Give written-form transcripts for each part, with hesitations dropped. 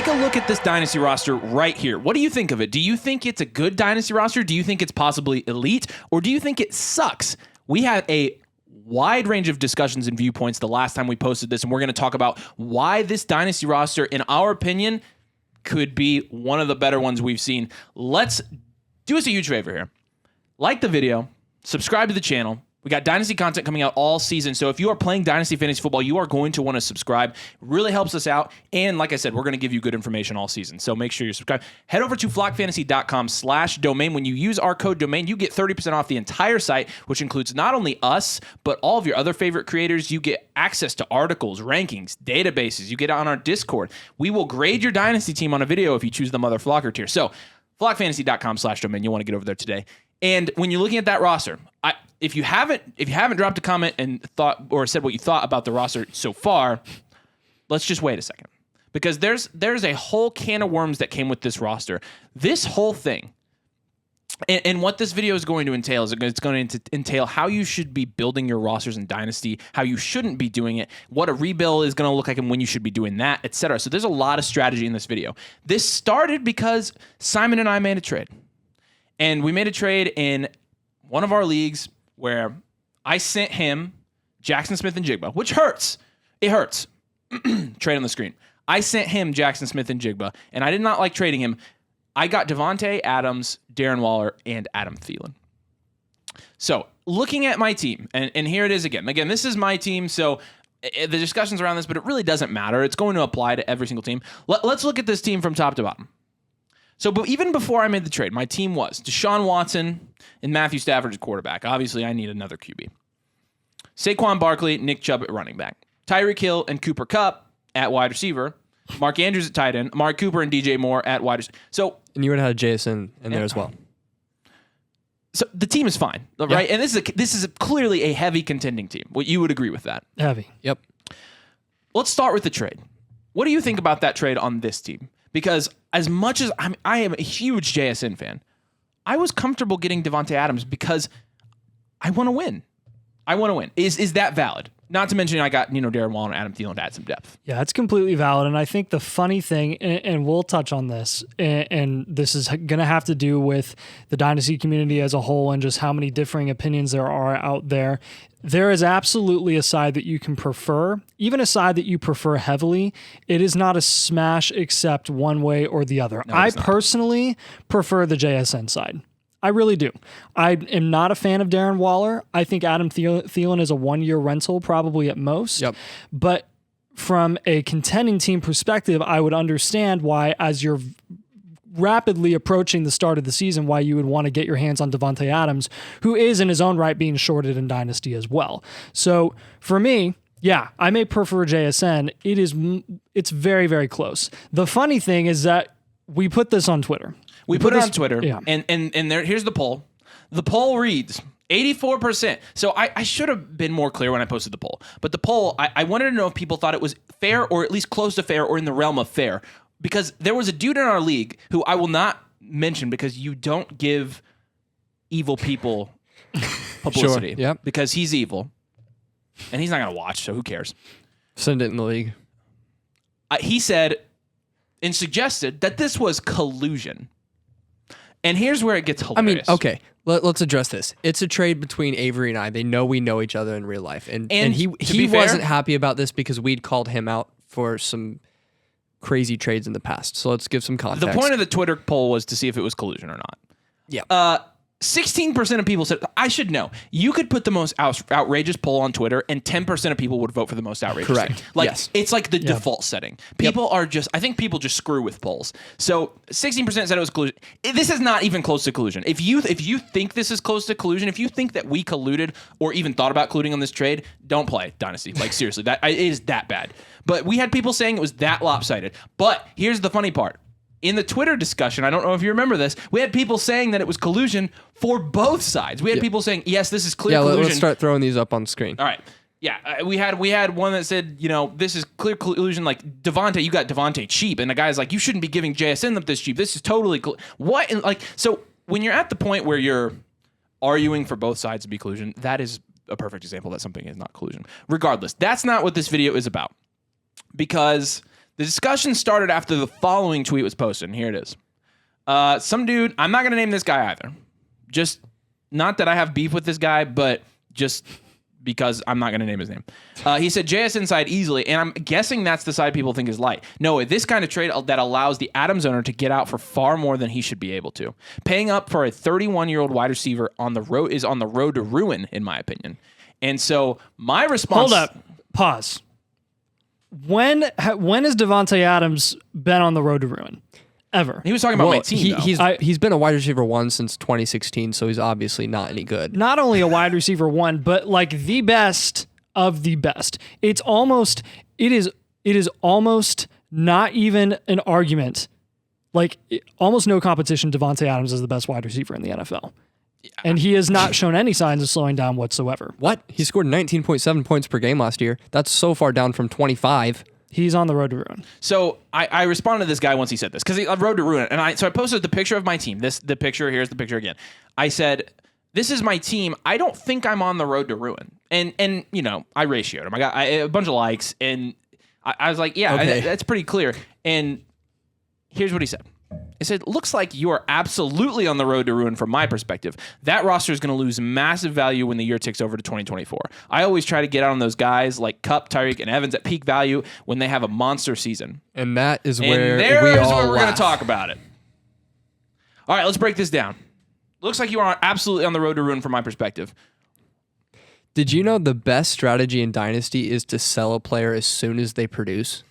take a look at this Dynasty roster right here. What do you think of it? Do you think it's a good Dynasty roster? Do you think it's possibly elite? Or do you think it sucks? We had a wide range of discussions and viewpoints the last time we posted this, and we're going to talk about why this Dynasty roster, in our opinion, could be one of the better ones we've seen. Let's do us a huge favor here. Like the video, subscribe to the channel. We got Dynasty content coming out all season, so if you are playing Dynasty Fantasy Football, you are going to want to subscribe. It really helps us out, and like I said, we're going to give you good information all season, so make sure you subscribe. Head over to flockfantasy.com/domain. When you use our code domain, you get 30% off the entire site, which includes not only us, but all of your other favorite creators. You get access to articles, rankings, databases. You get on our Discord. We will grade your Dynasty team on a video if you choose the Mother Flocker tier. So, flockfantasy.com/domain. You'll want to get over there today. And when you're looking at that roster, if you haven't dropped a comment and thought or said what you thought about the roster so far, let's just wait a second, because there's a whole can of worms that came with this roster. This whole thing, and what this video is going to entail is it's going to entail how you should be building your rosters in Dynasty, how you shouldn't be doing it, what a rebuild is going to look like and when you should be doing that, etc. So there's a lot of strategy in this video. This started because Simon and I made a trade. And we made a trade in one of our leagues where I sent him Jackson Smith and Jigba, which hurts. It hurts. Trade on the screen. I sent him Jackson Smith and Jigba, and I did not like trading him. I got Devontae Adams, Darren Waller, and Adam Thielen. So looking at my team, and here it is again. Again, this is my team, so the discussions around this, but it really doesn't matter. It's going to apply to every single team. Let's look at this team from top to bottom. So even before I made the trade, my team was Deshaun Watson and Matthew Stafford at quarterback. Obviously, I need another QB. Saquon Barkley, Nick Chubb at running back. Tyreek Hill and Cooper Kupp at wide receiver. Mark Andrews at tight end. Amari Cooper and DJ Moore at wide receiver. And you would have had JSN in there as well. So the team is fine, right? Yeah. And this is clearly a heavy contending team. Well, you would agree with that. Heavy. Yep. Let's start with the trade. What do you think about that trade on this team? Because as much as I am a huge JSN fan, I was comfortable getting Devontae Adams because I want to win. I want to win. Is that valid? Not to mention I got Darren Waller and Adam Thielen to add some depth. Yeah, it's completely valid. And I think the funny thing, and we'll touch on this, and this is going to have to do with the Dynasty community as a whole and just how many differing opinions there are out there. There is absolutely a side that you can prefer, even a side that you prefer heavily. It is not a smash except one way or the other. No, I personally prefer the JSN side. I really do. I am not a fan of Darren Waller. I think Adam Thielen is a one-year rental, probably at most. Yep. But from a contending team perspective, I would understand why, as you're rapidly approaching the start of the season, why you would want to get your hands on Devontae Adams, who is in his own right being shorted in Dynasty as well. So for me, yeah, I may prefer JSN. It's very, very close. The funny thing is that we put this on Twitter. We put it on Twitter, yeah. and here's the poll. The poll reads 84%. So I should have been more clear when I posted the poll. But the poll, I wanted to know if people thought it was fair or at least close to fair or in the realm of fair. Because there was a dude in our league who I will not mention because you don't give evil people publicity. Sure, yep. Because he's evil. And he's not going to watch, so who cares? Send it in the league. He said and suggested that this was collusion. And here's where it gets hilarious. I mean, okay, let's address this. It's a trade between Avery and I. They know we know each other in real life. And he wasn't happy about this because we'd called him out for some crazy trades in the past. So let's give some context. The point of the Twitter poll was to see if it was collusion or not. Yeah. 16% of people said, I should know. You could put the most outrageous poll on Twitter and 10% of people would vote for the most outrageous Correct. thing. Like, yes. It's like the default setting. People are just, I think people just screw with polls. So 16% said it was collusion. This is not even close to collusion. If you think this is close to collusion, if you think that we colluded or even thought about colluding on this trade, don't play Dynasty. Like, seriously, it is that bad. But we had people saying it was that lopsided. But here's the funny part. In the Twitter discussion, I don't know if you remember this, we had people saying that it was collusion for both sides. We had people saying, yes, this is clear collusion. Let's start throwing these up on screen. All right. Yeah, we had one that said, this is clear collusion. Like, Devontae, you got Devontae cheap. And the guy's like, you shouldn't be giving JSN up this cheap. This is totally what? And so when you're at the point where you're arguing for both sides to be collusion, that is a perfect example that something is not collusion. Regardless, that's not what this video is about. Because The discussion started after the following tweet was posted, and here it is. Some dude, I'm not going to name this guy either. Just, not that I have beef with this guy, but just because I'm not going to name his name. He said JSN side easily, and I'm guessing that's the side people think is light. No, this kind of trade that allows the Adams owner to get out for far more than he should be able to. Paying up for a 31-year-old wide receiver on the road is on the road to ruin, in my opinion. And so my response... Hold up. Pause. When has Davante Adams been on the road to ruin? Ever? He was talking about my team, he's been a wide receiver 1 since 2016, so he's obviously not any good. Not only a wide receiver 1, but like the best of the best. It is almost not even an argument. Like almost no competition. Davante Adams is the best wide receiver in the NFL. And he has not shown any signs of slowing down whatsoever. What? He scored 19.7 points per game last year. That's so far down from 25. He's on the road to ruin. So I responded to this guy once he said this, because I road to ruin. And I posted the picture of my team. Here's the picture again. I said, this is my team. I don't think I'm on the road to ruin. And you know, I ratioed him. I got a bunch of likes, and I was like, yeah, okay. That's pretty clear. And here's what he said. He said, looks like you are absolutely on the road to ruin from my perspective. That roster is going to lose massive value when the year ticks over to 2024. I always try to get out on those guys like Kupp, Tyreek, and Evans at peak value when they have a monster season. And that is And where there's where we're going to talk about it. All right, let's break this down. Looks like you are absolutely on the road to ruin from my perspective. Did you know the best strategy in Dynasty is to sell a player as soon as they produce?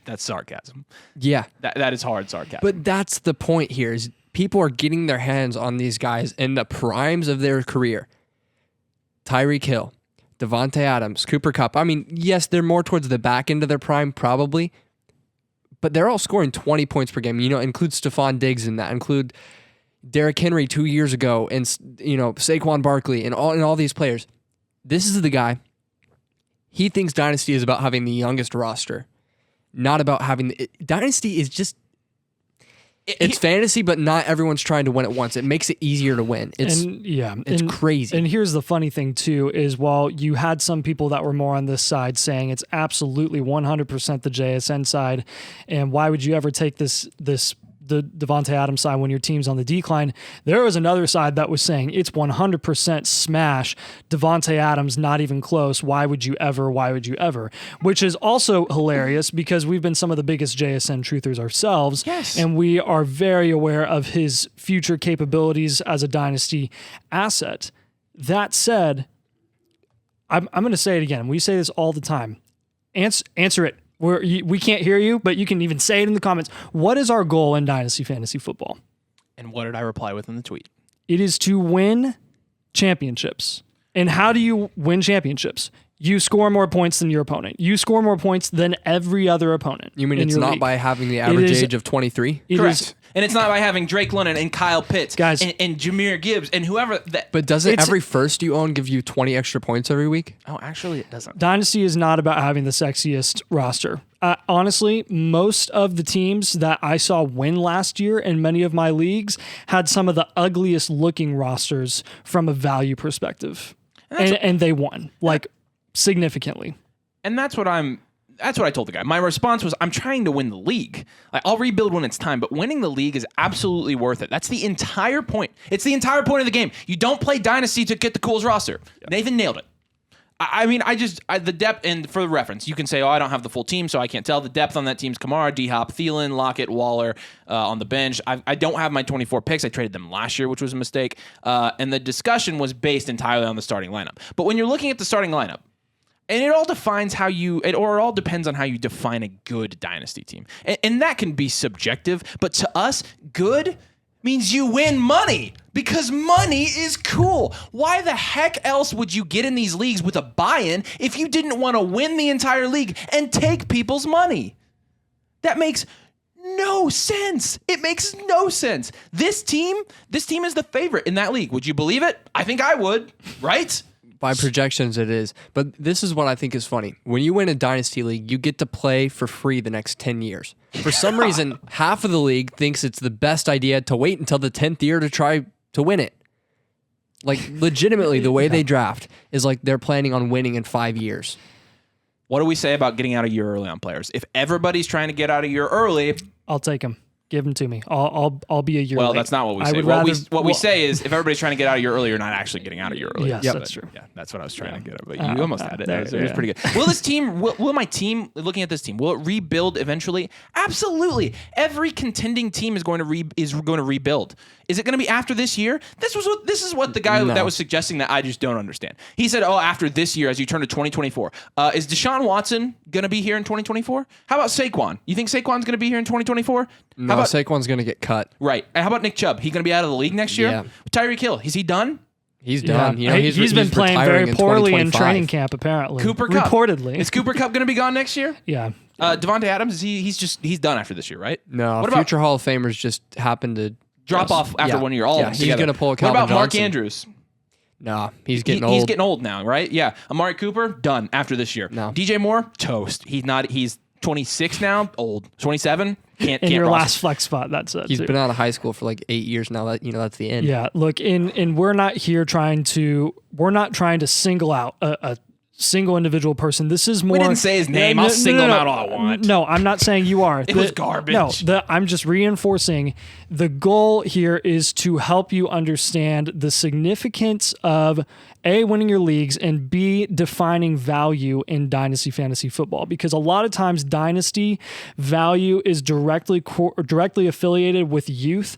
That's sarcasm. Yeah. That is hard sarcasm. But that's the point here is people are getting their hands on these guys in the primes of their career. Tyreek Hill, Davante Adams, Cooper Kupp. I mean, yes, they're more towards the back end of their prime probably, but they're all scoring 20 points per game. You know, include Stephon Diggs in that. Include Derrick Henry 2 years ago and, you know, Saquon Barkley and all these players. This is the guy. He thinks Dynasty is about having the youngest roster. Not about having... Dynasty is just... It's fantasy, but not everyone's trying to win at once. It makes it easier to win. It's crazy. And here's the funny thing, too, is while you had some people that were more on this side saying it's absolutely 100% the JSN side, and why would you ever take the Davante Adams side when your team's on the decline, there was another side that was saying it's 100% smash. Davante Adams, not even close. Why would you ever? Which is also hilarious because we've been some of the biggest JSN truthers ourselves. Yes. And we are very aware of his future capabilities as a dynasty asset. That said, I'm going to say it again. We say this all the time. Answer it. We can't hear you, but you can even say it in the comments. What is our goal in Dynasty Fantasy Football? And what did I reply with in the tweet? It is to win championships. And how do you win championships? You score more points than your opponent. You score more points than every other opponent. You mean it's not by having the average age of 23? Correct. And it's not by having Drake London and Kyle Pitts guys, and Jahmyr Gibbs and whoever. But doesn't every first you own give you 20 extra points every week? Oh, actually, it doesn't. Dynasty is not about having the sexiest roster. Honestly, most of the teams that I saw win last year in many of my leagues had some of the ugliest looking rosters from a value perspective. And they won, like, significantly. And that's what I told the guy. My response was, I'm trying to win the league. Like, I'll rebuild when it's time, but winning the league is absolutely worth it. That's the entire point. It's the entire point of the game. You don't play Dynasty to get the coolest roster. Yeah. Nathan nailed it. I mean, the depth, and for the reference, you can say, I don't have the full team, so I can't tell. The depth on that team's Kamara, D-Hop, Thielen, Lockett, Waller on the bench. I don't have my 24 picks. I traded them last year, which was a mistake. And the discussion was based entirely on the starting lineup. But when you're looking at the starting lineup, and it all depends on how you define a good dynasty team. And that can be subjective, but to us, good means you win money because money is cool. Why the heck else would you get in these leagues with a buy-in if you didn't want to win the entire league and take people's money? That makes no sense. It makes no sense. This team is the favorite in that league. Would you believe it? I think I would, right? By projections, it is. But this is what I think is funny. When you win a Dynasty League, you get to play for free the next 10 years. For some reason, half of the league thinks it's the best idea to wait until the 10th year to try to win it. Like, legitimately, the way they draft is like they're planning on winning in 5 years. What do we say about getting out a year early on players? If everybody's trying to get out a year early, I'll take him. Give them to me. I'll be a year late. Well, that's not what we say. What we say is if everybody's trying to get out a year early, you're not actually getting out a year early. Yes, that's true. Yeah, that's what I was trying to get at. But you almost had it. It was pretty good. Will this team, will my team, looking at this team, will it rebuild eventually? Absolutely. Every contending team is going to rebuild. Is it going to be after this year? This is what the guy that was suggesting that I just don't understand. He said, after this year as you turn to 2024. Is Deshaun Watson going to be here in 2024? How about Saquon? You think Saquon's going to be here in 2024? No, Saquon's going to get cut. Right. And how about Nick Chubb? He going to be out of the league next year? Yeah. Tyreek Hill, is he done? He's done. Yeah. He's been playing very poorly in training camp, apparently. Cooper Kupp. Reportedly. Is Cooper Kupp going to be gone next year? Yeah. Devontae Adams, he's done after this year, right? No, what future Hall of Famers just happened to drop off after 1 year. All of them he's going to pull a Calvin What about Mark Johnson? Andrews? No, he's getting old. He's getting old now, right? Yeah. Amari Cooper, done after this year. No. DJ Moore, toast. He's 26 now, old. 27, can't your roster. last flex spot, that's it. He's been out of high school for like 8 years now. That's the end. Yeah, look, and we're not trying to single out a single individual person. This is more. We didn't say his name. I'll single him out all I want. No, I'm not saying you are. It was garbage. No, I'm just reinforcing the goal here is to help you understand the significance of A, winning your leagues, and B, defining value in Dynasty Fantasy Football. Because a lot of times Dynasty value is directly affiliated with youth,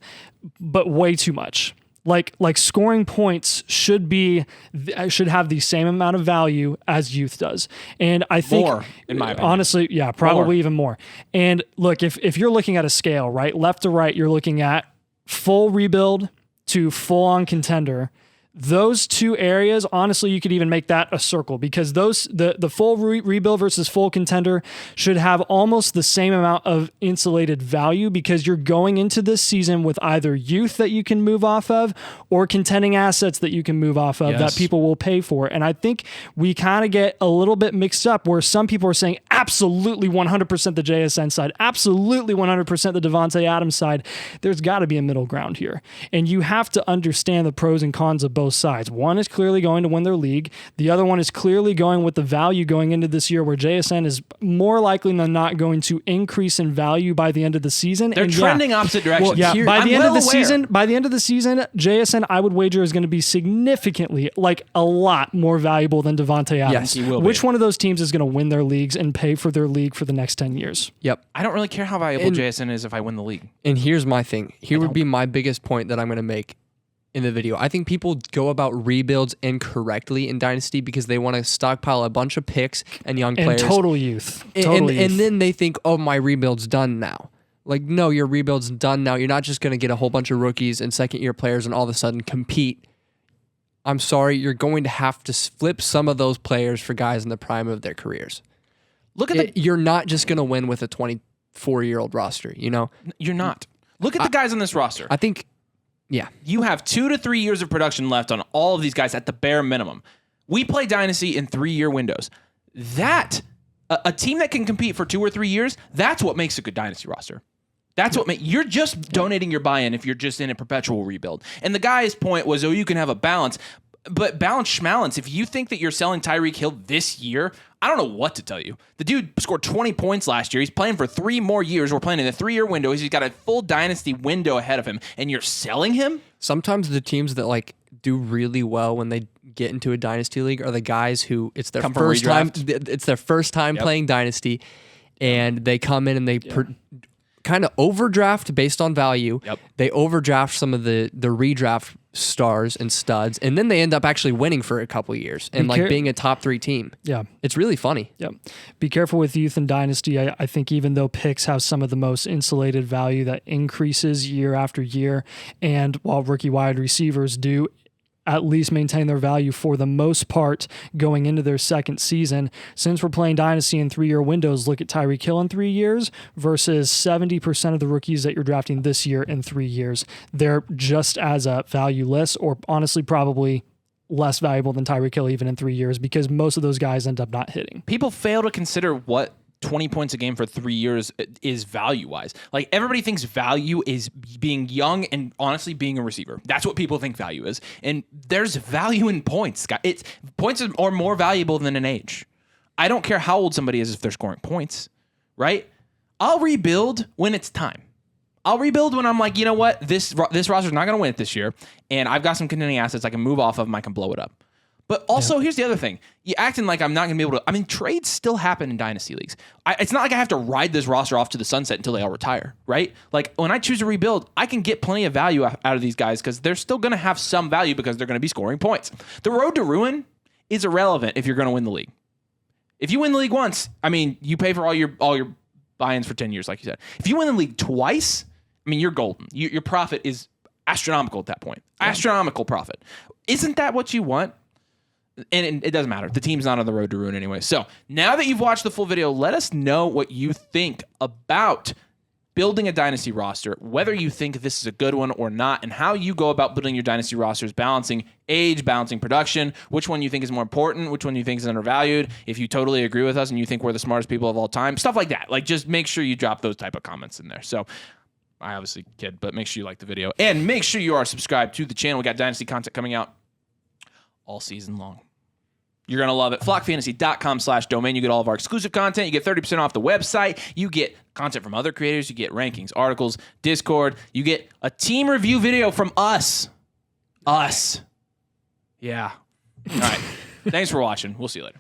but way too much. Like scoring points should have the same amount of value as youth does. And I think more, in my opinion. Honestly, yeah, probably even more. And look, if you're looking at a scale, right, left to right, you're looking at full rebuild to full on contender. Those two areas, honestly, you could even make that a circle because the full rebuild versus full contender should have almost the same amount of insulated value because you're going into this season with either youth that you can move off of or contending assets that you can move off of that people will pay for. And I think we kind of get a little bit mixed up where some people are saying absolutely 100% the JSN side, absolutely 100% the Devontae Adams side. There's got to be a middle ground here. And you have to understand the pros and cons of both sides. One is clearly going to win their league. The other one is clearly going with the value going into this year where JSN is more likely than not going to increase in value by the end of the season. They're trending opposite directions. Well, by the end of the season, JSN, I would wager, is going to be significantly, like a lot more valuable than Devontae Adams. Yes, he will Which be. one of those teams is going to win their leagues and pay for their league for the next 10 years? Yep. I don't really care how valuable JSN is if I win the league. And here's my thing. Here would be my biggest point that I'm going to make in the video. I think people go about rebuilds incorrectly in Dynasty because they want to stockpile a bunch of picks and young players. And total youth. And then they think, oh, my rebuild's done now. Like, no, your rebuild's done now. You're not just going to get a whole bunch of rookies and second-year players and all of a sudden compete. I'm sorry, you're going to have to flip some of those players for guys in the prime of their careers. You're not just going to win with a 24-year-old roster, you know? You're not. Look at the guys on this roster. I think... Yeah. You have 2 to 3 years of production left on all of these guys at the bare minimum. We play Dynasty in 3-year windows. A team that can compete for 2 or 3 years, that's what makes a good Dynasty roster. That's what you're just donating your buy-in if you're just in a perpetual rebuild. And the guy's point was, you can have a balance. But balance schmalance, if you think that you're selling Tyreek Hill this year, I don't know what to tell you. The dude scored 20 points last year. He's playing for 3 more years. We're playing in a 3-year window. He's got a full Dynasty window ahead of him, and you're selling him? Sometimes the teams that do really well when they get into a Dynasty league are the guys who it's their first time. It's their first time playing Dynasty, and they come in and they kind of overdraft based on value. Yep. They overdraft some of the redraft stars and studs, and then they end up actually winning for a couple of years and being a top 3 team. Yeah. It's really funny. Yeah. Be careful with youth and Dynasty. I think even though picks have some of the most insulated value that increases year after year, and while rookie wide receivers do at least maintain their value for the most part going into their second season. Since we're playing Dynasty in 3-year windows, look at Tyreek Hill in 3 years versus 70% of the rookies that you're drafting this year in 3 years. They're just as valueless, or honestly probably less valuable than Tyreek Hill even in 3 years, because most of those guys end up not hitting. People fail to consider what 20 points a game for 3 years is value-wise. Like, everybody thinks value is being young and honestly being a receiver. That's what people think value is. And there's value in points. Points are more valuable than an age. I don't care how old somebody is if they're scoring points, right? I'll rebuild when it's time. I'll rebuild when I'm like, you know what? This roster's not going to win it this year, and I've got some contending assets I can move off of and I can blow it up. But also, here's the other thing. You acting like I'm not going to be able to... I mean, trades still happen in Dynasty leagues. It's not like I have to ride this roster off to the sunset until they all retire, right? Like, when I choose to rebuild, I can get plenty of value out of these guys because they're still going to have some value because they're going to be scoring points. The road to ruin is irrelevant if you're going to win the league. If you win the league once, I mean, you pay for all your buy-ins for 10 years, like you said. If you win the league twice, I mean, you're golden. Your profit is astronomical at that point. Yeah. Astronomical profit. Isn't that what you want? And it doesn't matter. The team's not on the road to ruin anyway. So now that you've watched the full video, let us know what you think about building a Dynasty roster, whether you think this is a good one or not, and how you go about building your Dynasty rosters, balancing age, balancing production, which one you think is more important, which one you think is undervalued, if you totally agree with us and you think we're the smartest people of all time, stuff like that. Like, just make sure you drop those type of comments in there. So I obviously kid, but make sure you like the video. And make sure you are subscribed to the channel. We got Dynasty content coming out all season long. You're going to love it. flockfantasy.com/domain. You get all of our exclusive content. You get 30% off the website. You get content from other creators. You get rankings, articles, Discord. You get a team review video from us. Us. Yeah. All right. Thanks for watching. We'll see you later.